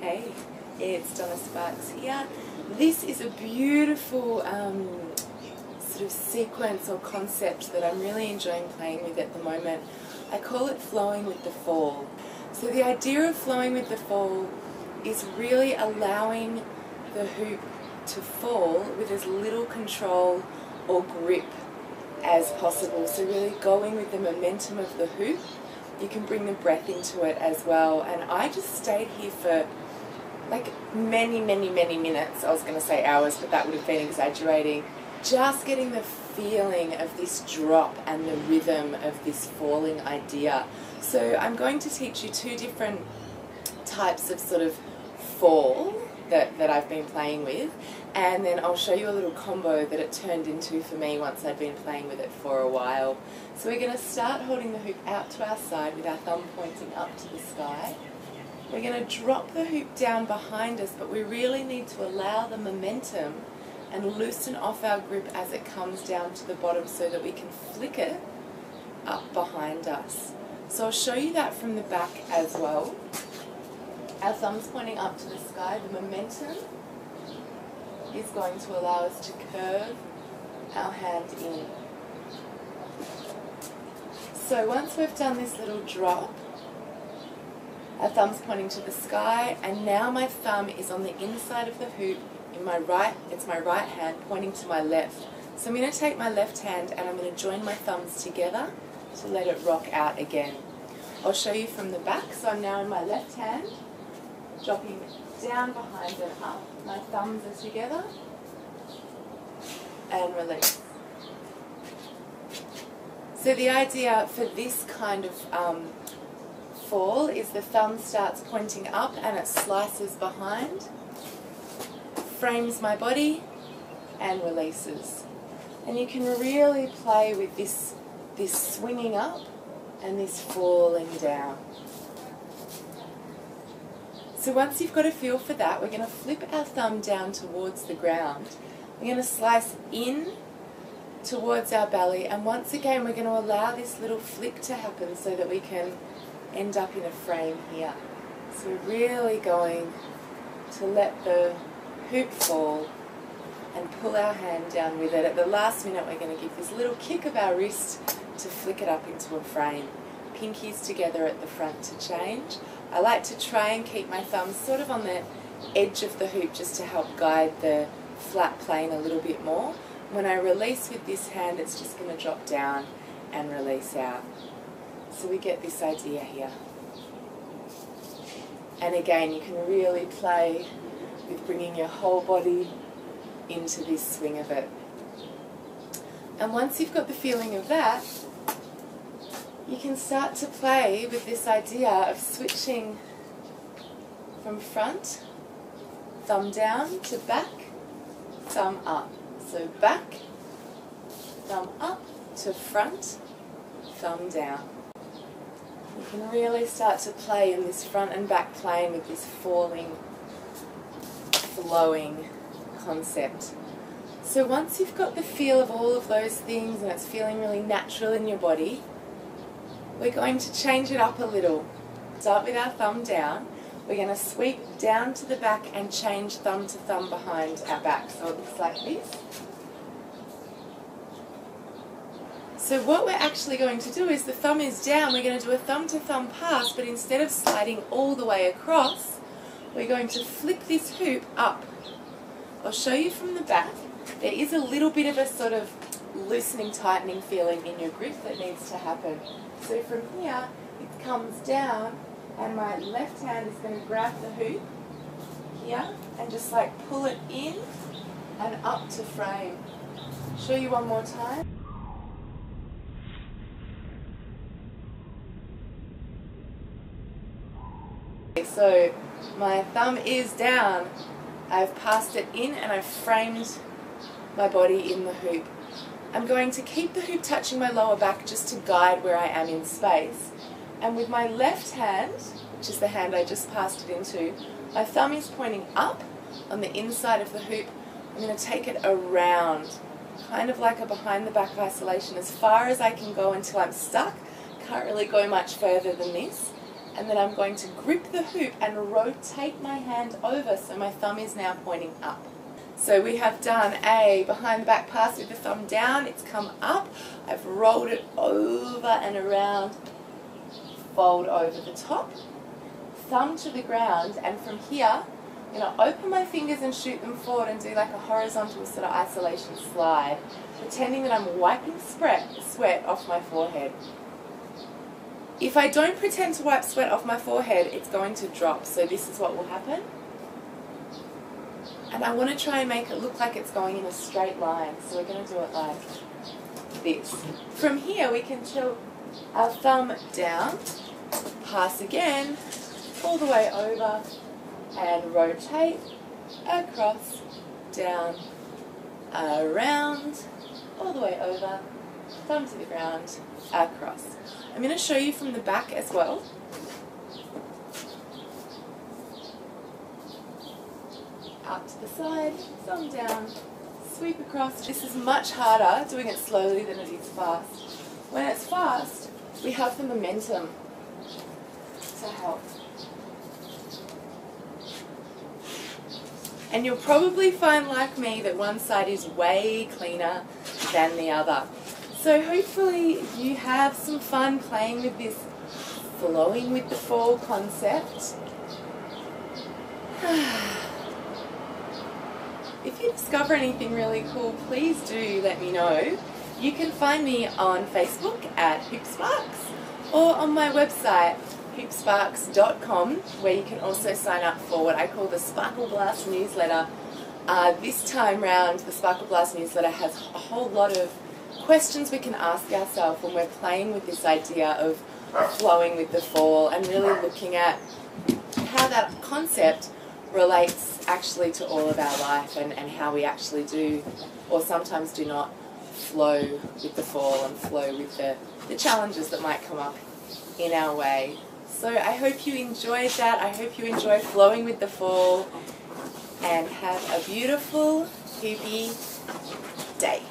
Hey, it's Donna Sparks here. This is a beautiful sort of sequence or concept that I'm really enjoying playing with at the moment. I call it flowing with the fall. So the idea of flowing with the fall is really allowing the hoop to fall with as little control or grip as possible. So really going with the momentum of the hoop. You can bring the breath into it as well. And I just stayed here for like many minutes. I was going to say hours, but that would have been exaggerating. Just getting the feeling of this drop and the rhythm of this falling idea. So I'm going to teach you two different types of sort of fall that I've been playing with, and then I'll show you a little combo that it turned into for me once I'd been playing with it for a while. So we're going to start holding the hoop out to our side with our thumb pointing up to the sky. We're going to drop the hoop down behind us, but we really need to allow the momentum and loosen off our grip as it comes down to the bottom so that we can flick it up behind us. So I'll show you that from the back as well. Our thumb's pointing up to the sky. The momentum is going to allow us to curve our hand in. So once we've done this little drop, our thumb's pointing to the sky, and now my thumb is on the inside of the hoop in my right, it's my right hand pointing to my left. So I'm going to take my left hand and I'm going to join my thumbs together to let it rock out again. I'll show you from the back. So I'm now in my left hand, dropping down behind and up. My thumbs are together and release. So the idea for this kind of fall is the thumb starts pointing up and it slices behind, frames my body and releases. And you can really play with this swinging up and this falling down. So once you've got a feel for that, we're going to flip our thumb down towards the ground. We're going to slice in towards our belly, and once again we're going to allow this little flick to happen so that we can end up in a frame here. So we're really going to let the hoop fall and pull our hand down with it. At the last minute we're going to give this little kick of our wrist to flick it up into a frame. Pinkies together at the front to change. I like to try and keep my thumbs sort of on the edge of the hoop just to help guide the flat plane a little bit more. When I release with this hand, it's just going to drop down and release out. So we get this idea here. And again, you can really play with bringing your whole body into this swing of it. And once you've got the feeling of that, you can start to play with this idea of switching from front, thumb down, to back, thumb up. So back, thumb up, to front, thumb down. You can really start to play in this front and back plane with this falling, flowing concept. So once you've got the feel of all of those things and it's feeling really natural in your body, we're going to change it up a little. Start with our thumb down. We're going to sweep down to the back and change thumb to thumb behind our back. So it looks like this. So what we're actually going to do is the thumb is down. We're going to do a thumb to thumb pass, but instead of sliding all the way across, we're going to flick this hoop up. I'll show you from the back. There is a little bit of a sort of loosening, tightening feeling in your grip that needs to happen. So from here, it comes down, and my left hand is going to grab the hoop here and just like pull it in and up to frame. Show you one more time. So my thumb is down, I've passed it in and I've framed my body in the hoop. I'm going to keep the hoop touching my lower back just to guide where I am in space. And with my left hand, which is the hand I just passed it into, my thumb is pointing up on the inside of the hoop. I'm going to take it around, kind of like a behind the back isolation, as far as I can go until I'm stuck. Can't really go much further than this. and then I'm going to grip the hoop and rotate my hand over so my thumb is now pointing up. So we have done a behind the back pass with the thumb down, it's come up, I've rolled it over and around, fold over the top, thumb to the ground, and from here I'm going to open my fingers and shoot them forward and do like a horizontal sort of isolation slide, pretending that I'm wiping sweat off my forehead. If I don't pretend to wipe sweat off my forehead, it's going to drop, so this is what will happen. And I want to try and make it look like it's going in a straight line, so we're going to do it like this. From here we can tilt our thumb down, pass again, all the way over, and rotate, across, down, around, all the way over, thumb to the ground, across. I'm going to show you from the back as well. Out to the side, thumb down, sweep across. This is much harder doing it slowly than it is fast. When it's fast, we have the momentum to help. And you'll probably find, like me, that one side is way cleaner than the other. So hopefully you have some fun playing with this flowing with the fall concept. If you discover anything really cool, please do let me know. You can find me on Facebook at HoopSparks or on my website hoopsparks.com, where you can also sign up for what I call the Sparkle Blast newsletter. This time round, the Sparkle Blast newsletter has a whole lot of questions we can ask ourselves when we're playing with this idea of flowing with the fall and really looking at how that concept relates actually to all of our life and how we actually do, or sometimes do not, flow with the fall and flow with the challenges that might come up in our way. So I hope you enjoyed that. I hope you enjoy flowing with the fall, and have a beautiful, hoopy day.